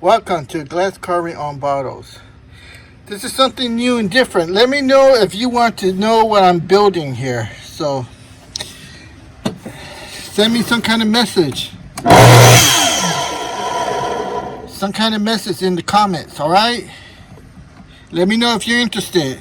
Welcome to glass carving on bottles. This is something new and different. Let me know if you want to know what I'm building here. So send me some kind of message. Some kind of message in the comments, alright? Let me know if you're interested.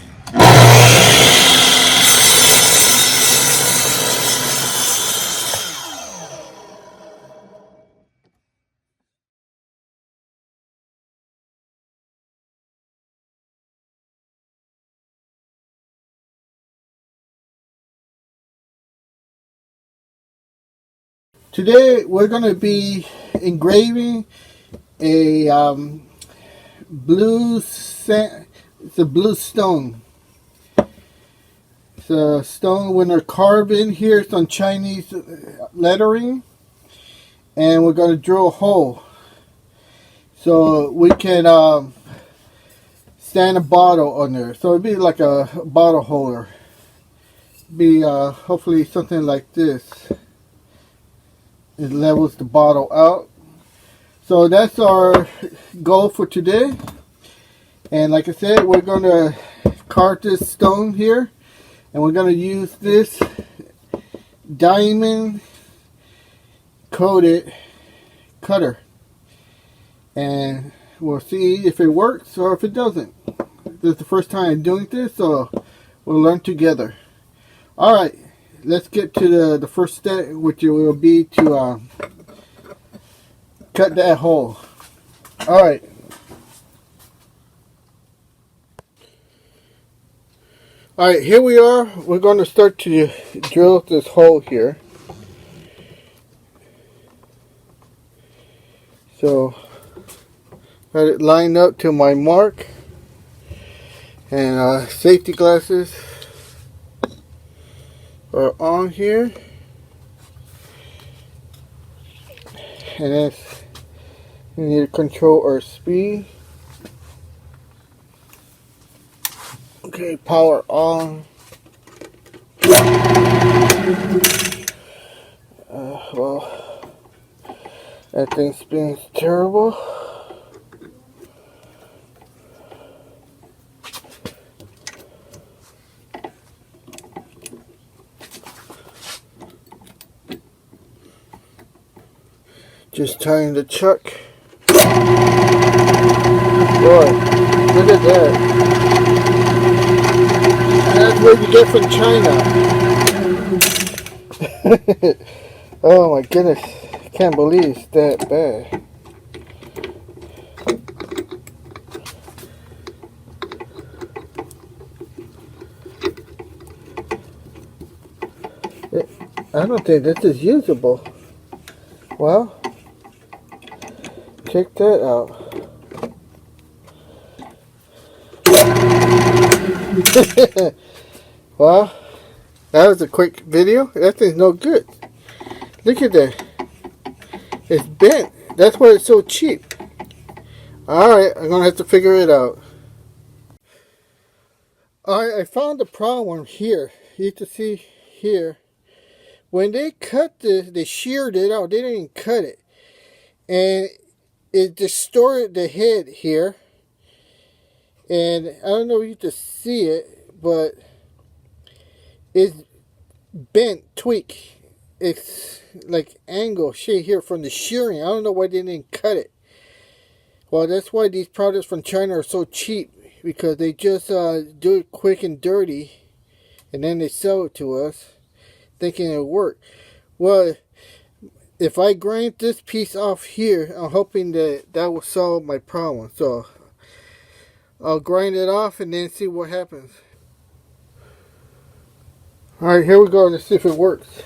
Today we're going to be engraving a blue stone. It's a stone when they're carved in here. It's on Chinese lettering, and we're going to drill a hole so we can stand a bottle on there. So it'd be like a bottle holder. Be hopefully something like this. It levels the bottle out. So that's our goal for today. And like I said, we're going to carve this stone here. And we're going to use this diamond coated cutter. And we'll see if it works or if it doesn't. This is the first time doing this, so we'll learn together. Alright. Let's get to the first step, which will be to cut that hole. Alright. Alright, here we are. We're going to start to drill this hole here. So, got it lined up to my mark. And safety glasses are on here, and then we need to control our speed. Okay, power on. Well, that thing spins terrible. Just tying the chuck. Boy, look at that. That's what you get from China. Oh my goodness. I can't believe it's that bad. I don't think this is usable. Well, check that out. Well, that was a quick video. That thing's no good. Look at that. It's bent. That's why it's so cheap. Alright, I'm going to have to figure it out. Alright, I found the problem here. You can see here. When they cut this, they sheared it out. They didn't even cut it. And it distorted the head here, and I don't know if you can see it, but it's bent, tweak. It's like angle shade here from the shearing. I don't know why they didn't cut it. Well, that's why these products from China are so cheap, because they just do it quick and dirty, and then they sell it to us thinking it'll work. Well, if I grind this piece off here, I'm hoping that will solve my problem. So I'll grind it off and then see what happens. Alright, here we go. Let's see if it works.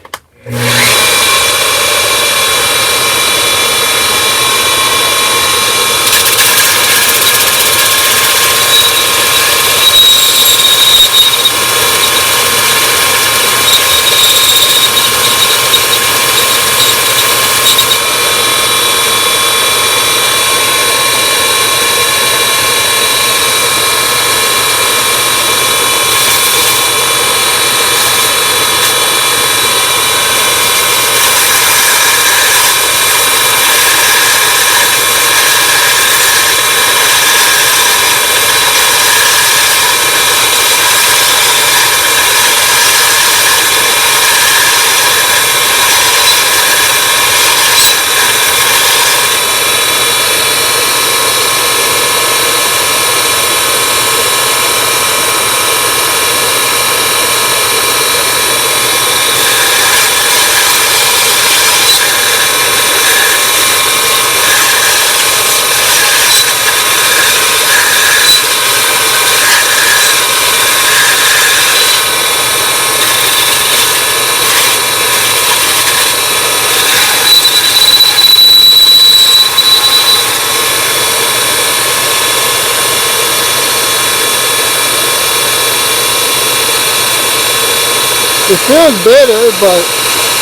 It feels better, but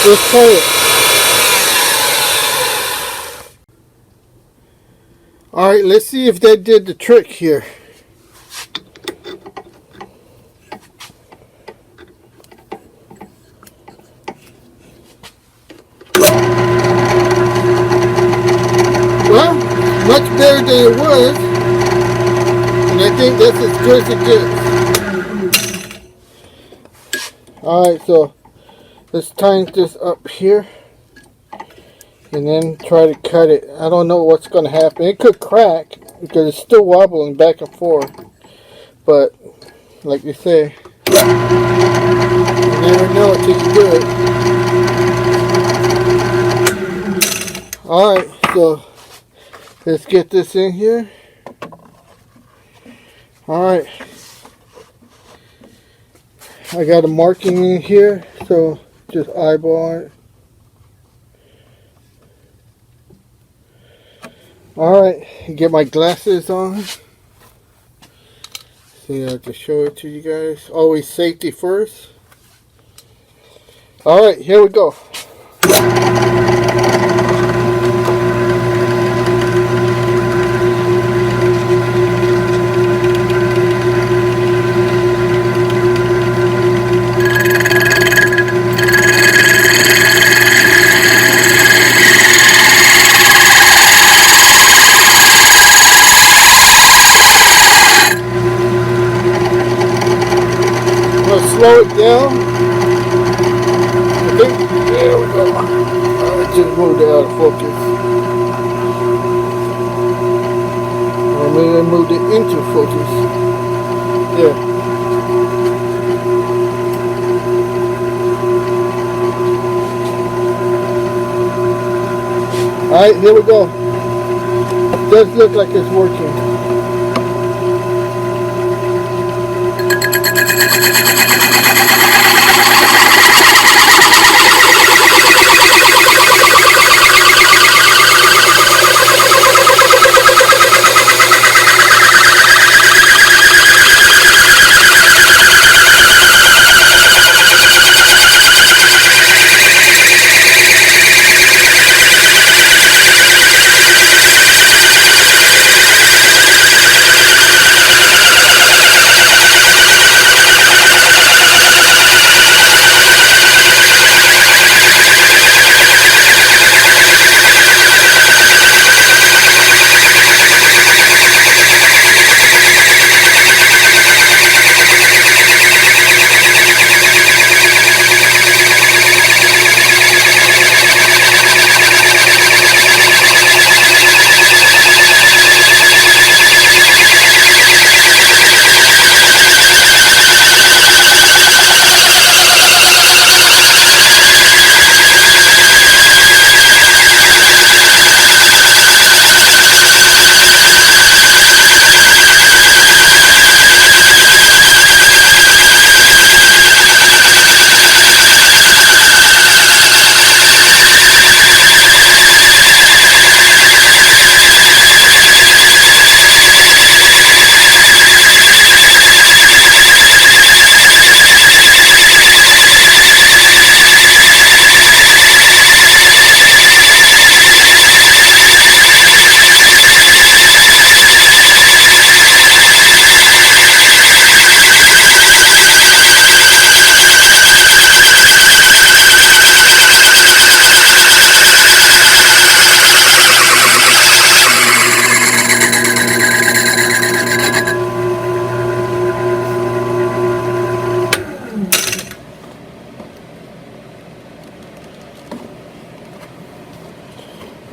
let's try it. Alright, let's see if that did the trick here. Well, much better than it was, and I think that's as good as it gets. Alright, so let's tighten this up here and then try to cut it. I don't know what's going to happen. It could crack because it's still wobbling back and forth, but like you say, you never know until you do it. Alright, so let's get this in here. Alright. I got a marking in here, so just eyeball it. Alright, get my glasses on. See, I have to show it to you guys. Always safety first. Alright, here we go. Slow it down. I think, there we go. I just moved it out of focus. Or maybe I moved it into focus. Yeah. Alright, here we go. It does look like it's working.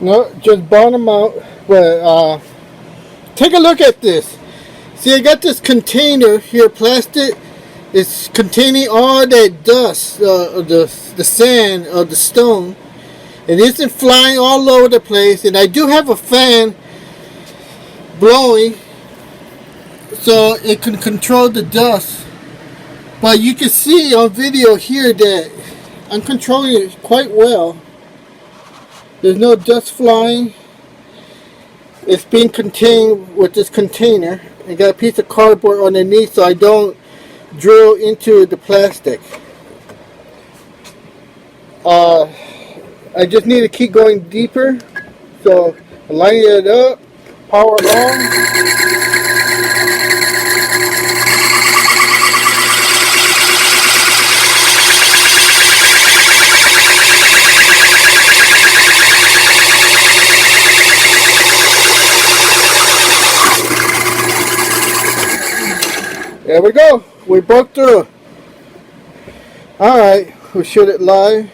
No, just bottom out. But take a look at this. See, I got this container here, plastic. It's containing all that dust, the sand, or the stone. It isn't flying all over the place. And I do have a fan blowing, so it can control the dust. But you can see on video here that I'm controlling it quite well. There's no dust flying. It's being contained with this container. I got a piece of cardboard underneath so I don't drill into the plastic. Uh, I just need to keep going deeper. So line it up, power on. There we go. We broke through. Alright, we'll shoot it live.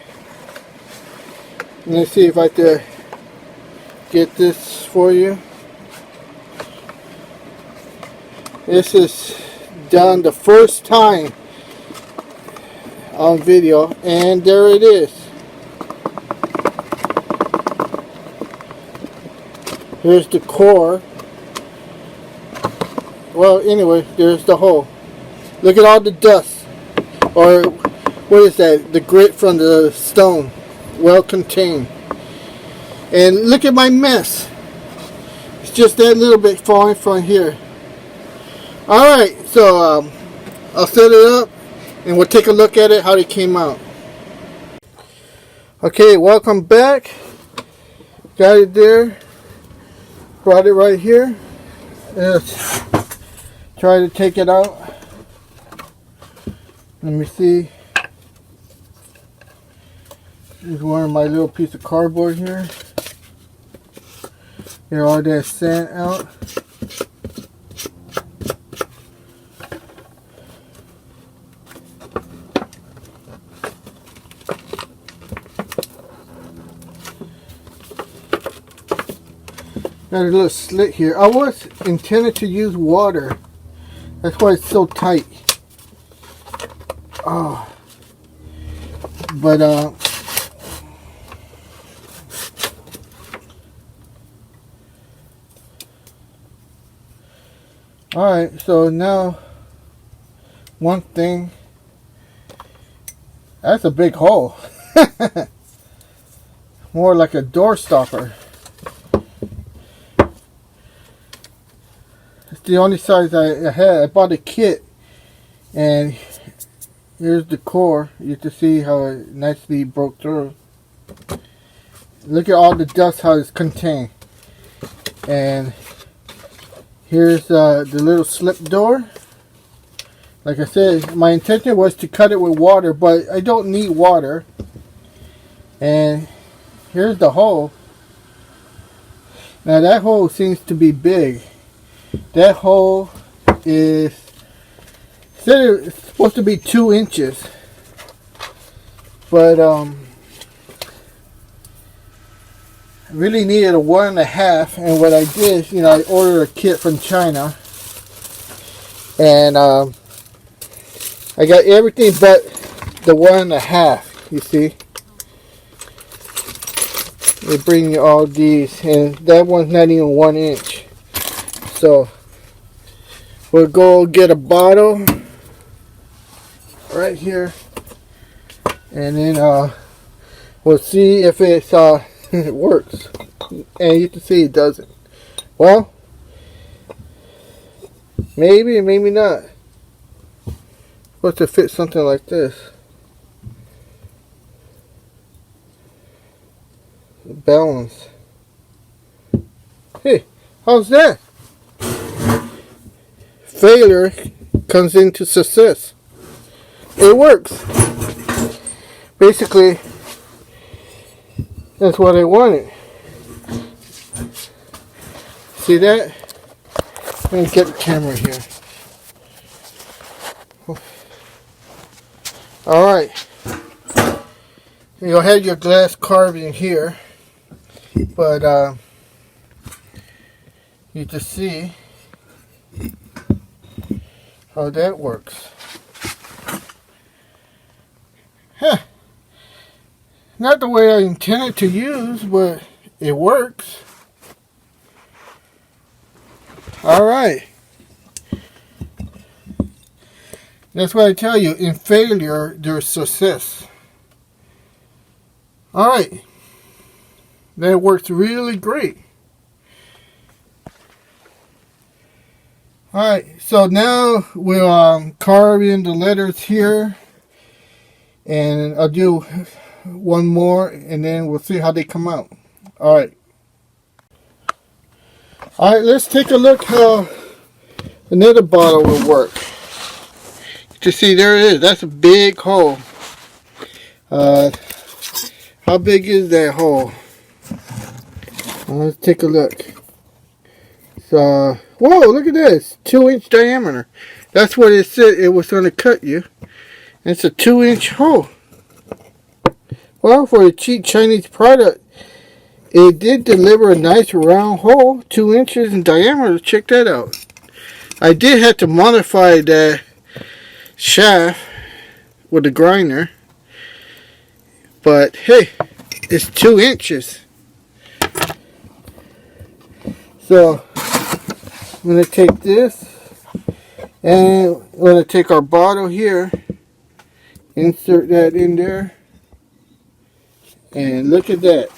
Let's see if I can get this for you. This is done the first time on video, and there it is. Here's the core. Well, anyway, there's the hole. Look at all the dust, or what is that? The grit from the stone, well contained. And look at my mess. It's just that little bit falling from here. Alright, so I'll set it up and we'll take a look at it, how it came out. Okay, welcome back. Got it there. Brought it right here. Let's try to take it out. Let me see. Here's one of my little piece of cardboard here. Get all that sand out. Got a little slit here. I was intended to use water. That's why it's so tight. Oh. But alright, so now one thing. That's a big hole. More like a door stopper. It's the only size I had. I bought a kit, and here's the core. You can see how it nicely broke through. Look at all the dust, how it's contained. And here's the little slip door. Like I said, my intention was to cut it with water, but I don't need water. And here's the hole. Now that hole seems to be big. That hole is, said it's supposed to be 2 inches, but I really needed a 1.5, and what I did, you know, I ordered a kit from China, and I got everything but the 1.5. You see, they bring you all these, and that one's not even 1 inch. So we'll go get a bottle right here, and then we'll see if it's it works. And you can see it doesn't. Well, maybe, maybe not. Supposed to fit something like this. Balance. Hey, how's that? Failure comes into success. It works. Basically, that's what I wanted. See that? Let me get the camera here. Alright. You'll have your glass carving here. But you can see how that works. Huh. Not the way I intended to use, but it works. Alright. That's why I tell you, in failure, there's success. Alright. That works really great. Alright, so now we'll carve in the letters here. And I'll do one more, and then we'll see how they come out. All right. All right, let's take a look how another bottle will work. You see, there it is. That's a big hole. How big is that hole? Let's take a look. So, whoa, look at this. 2-inch diameter. That's what it said it was going to cut you. It's a 2-inch hole. Well, for a cheap Chinese product, it did deliver a nice round hole, 2 inches in diameter. Check that out. I did have to modify that shaft with the grinder, but hey, it's 2 inches. So I'm going to take this, and I'm going to take our bottle here, insert that in there, and look at that.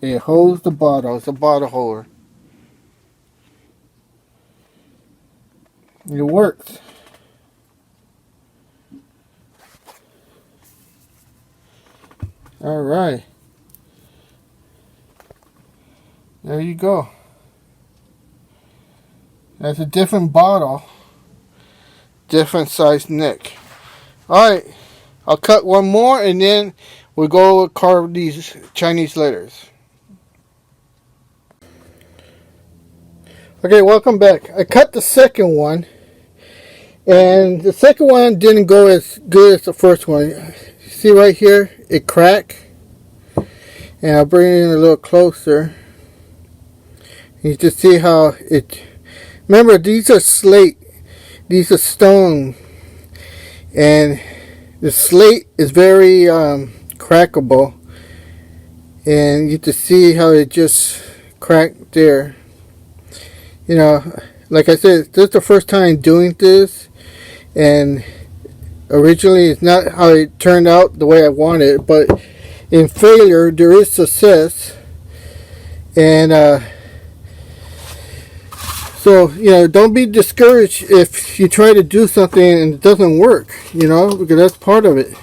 It holds the bottle. It's a bottle holder. It works. All right. There you go. That's a different bottle. Different size neck. All right. I'll cut one more, and then we'll go carve these Chinese letters. Okay, welcome back. I cut the second one, and the second one didn't go as good as the first one. See right here, it cracked. And I'll bring it in a little closer. You can see how it. Remember, these are slate. These are stone, and the slate is very crackable. And you can see how it just cracked there. You know, like I said, this is the first time doing this, and originally it's not how it turned out the way I wanted it, but in failure there is success. And so, you know, don't be discouraged if you try to do something and it doesn't work, you know, because that's part of it.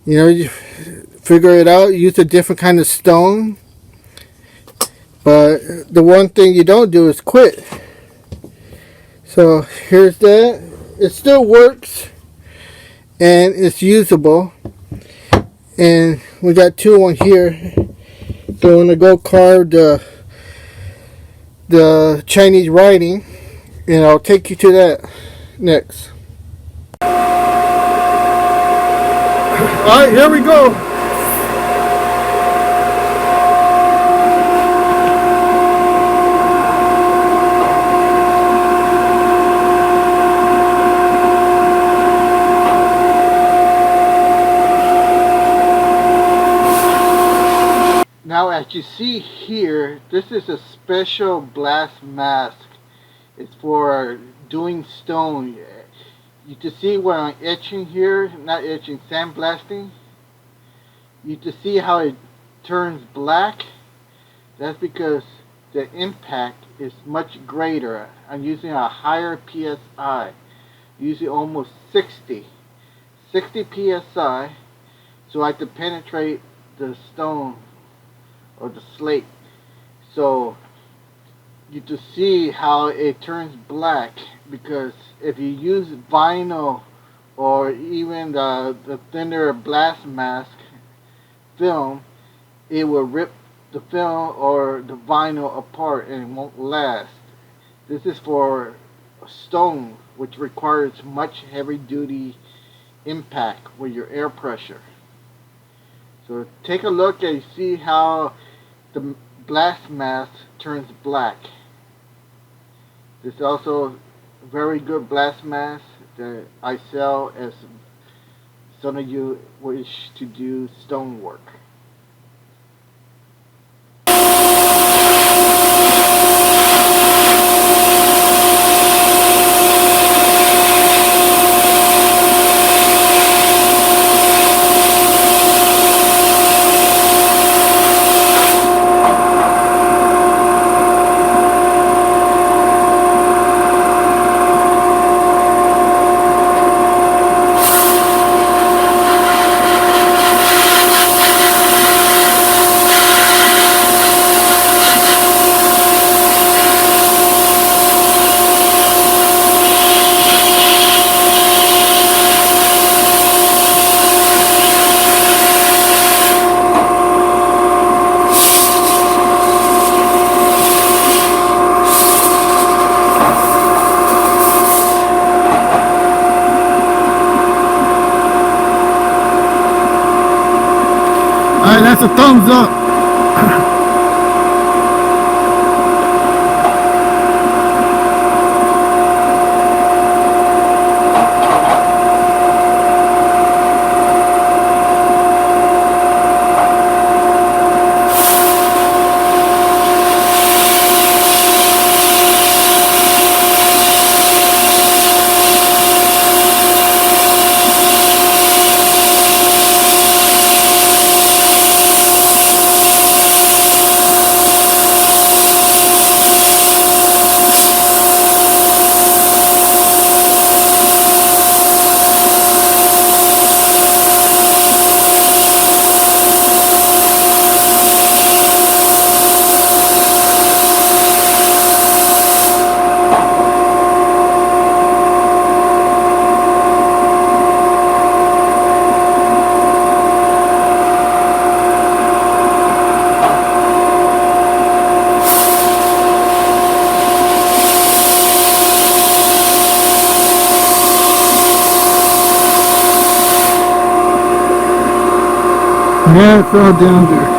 You know, you figure it out, use a different kind of stone. But the one thing you don't do is quit. So here's that. It still works, and it's usable. And we got two on here. So I'm gonna go carve the Chinese writing, and I'll take you to that next. Alright, here we go. Now, as you see here, this is a special blast mask. It's for doing stone. You can see where I'm etching here, not etching, sandblasting. You can see how it turns black. That's because the impact is much greater. I'm using a higher PSI, usually almost 60 PSI, so I can penetrate the stone or the slate. So you to see how it turns black, because if you use vinyl or even the thinner blast mask film, it will rip the film or the vinyl apart and it won't last. This is for stone, which requires much heavy duty impact with your air pressure. So take a look and see how the blast mask turns black. This is also a very good blast mask that I sell as some of you wish to do stonework. That's a thumbs up. Yeah, it's all down there.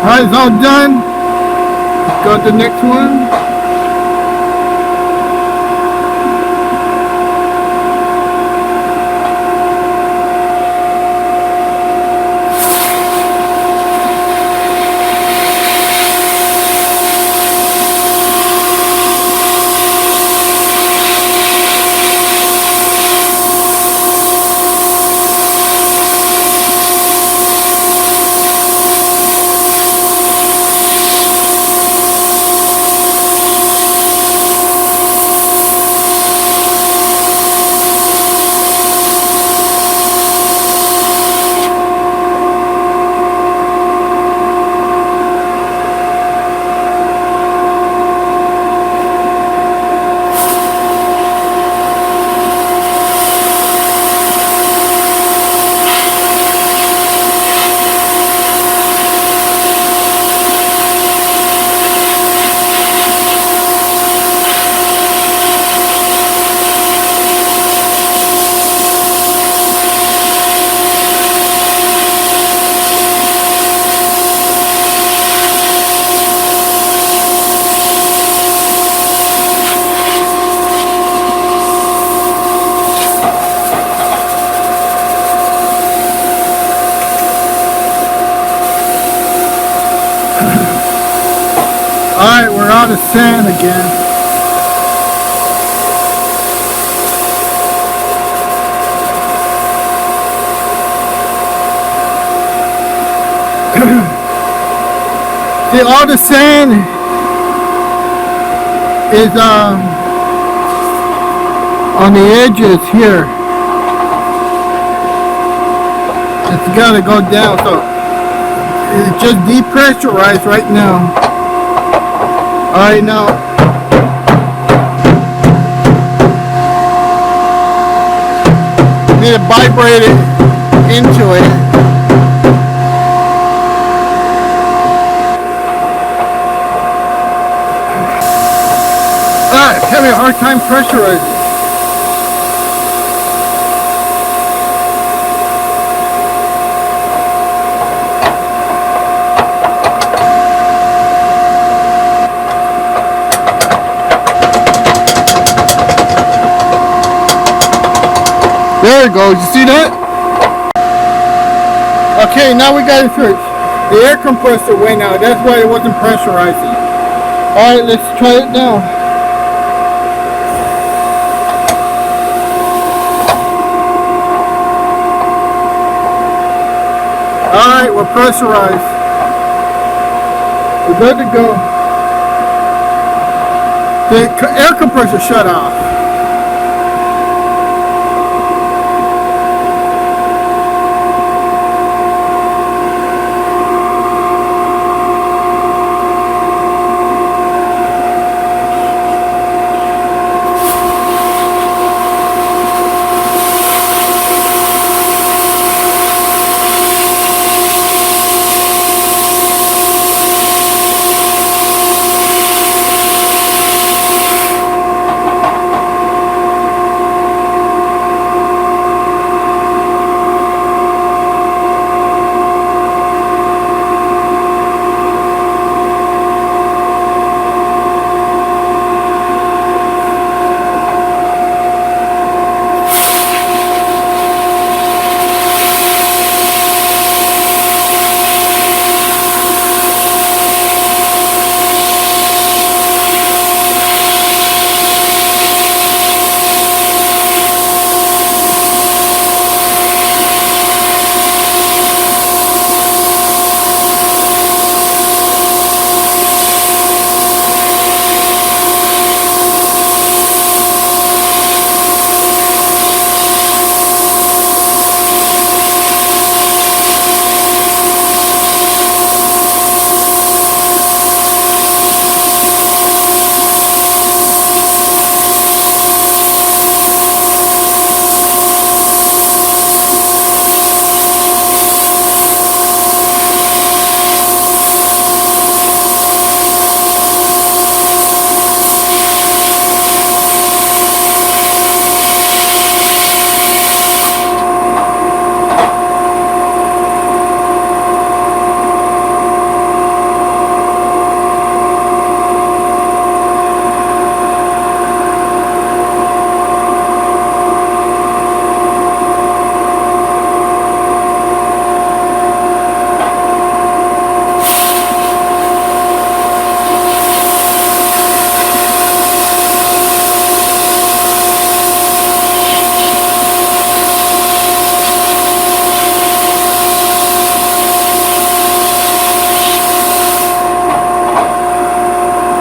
Alright, it's all done. Let's go to the next one. Alright, we're out of sand again. See, all the sand is on the edges here. It's gotta go down, so it's just depressurized right now. Alright, now need to vibrate it into it. It's having a hard time pressurizing. There it goes. You see that? Okay, now we got it fixed. The air compressor went out. That's why it wasn't pressurizing. Alright, let's try it now. Alright, we're pressurized. We're good to go. The air compressor shut off.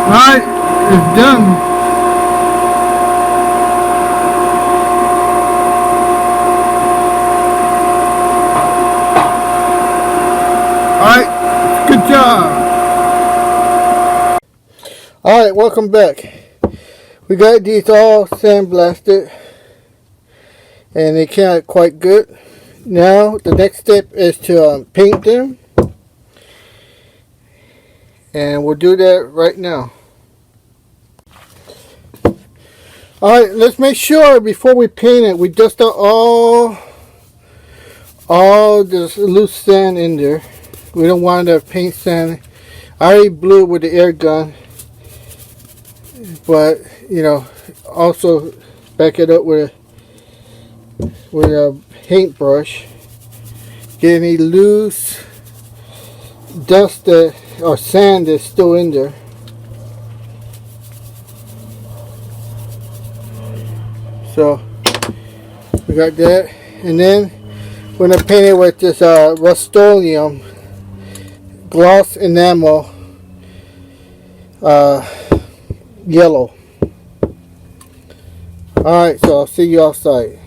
Alright, it's done. Alright, good job. Alright, welcome back. We got these all sandblasted and they came out quite good. Now the next step is to paint them, and we'll do that right now. Alright, let's make sure before we paint it we dust out all this loose sand in there. We don't want the paint sand. I already blew it with the air gun, but you know, also back it up with a paintbrush. Get any loose dust or sand that's still in there. So we got that, and then we're gonna paint it with this Rust-Oleum gloss enamel yellow. Alright, so I'll see you outside.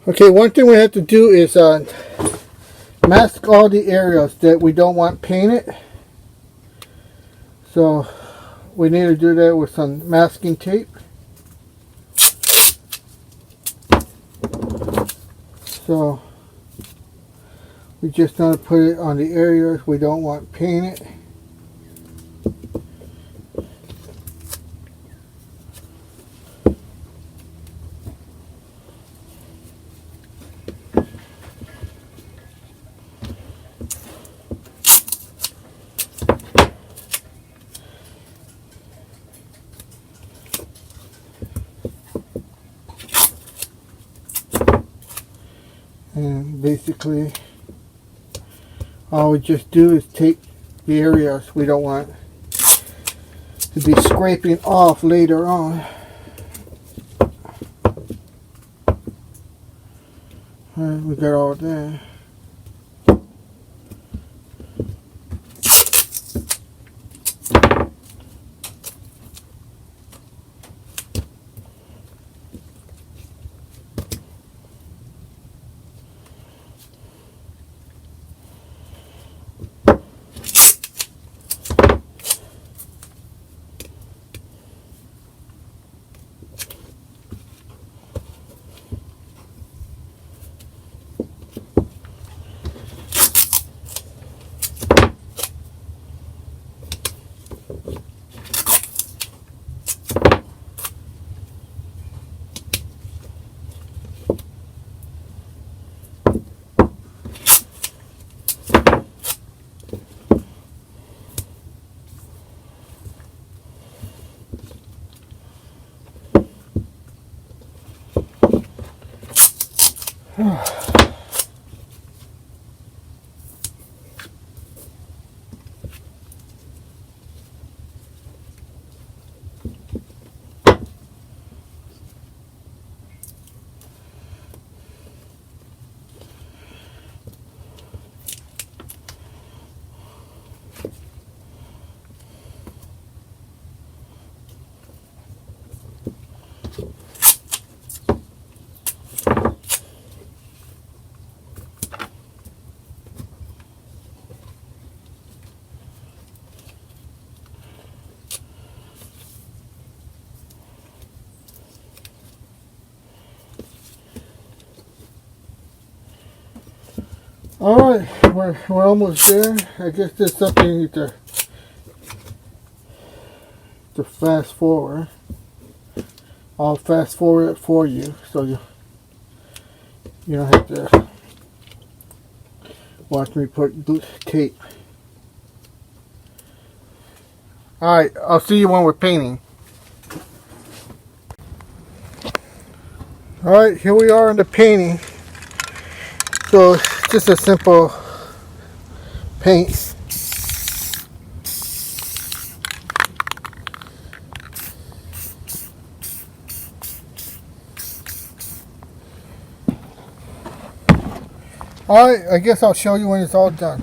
Okay, one thing we have to do is mask all the areas that we don't want painted. So we need to do that with some masking tape. So we just gonna put it on the areas we don't want painted. And basically all we just do is take the areas we don't want to be scraping off later on. Alright, we got all that. Alright, we're almost there. I guess there's something you need to fast forward. I'll fast forward it for you so you don't have to watch me put loose tape. Alright, I'll see you when we're painting. Alright, here we are in the painting. So it's just a simple paint. Alright, I guess I'll show you when it's all done.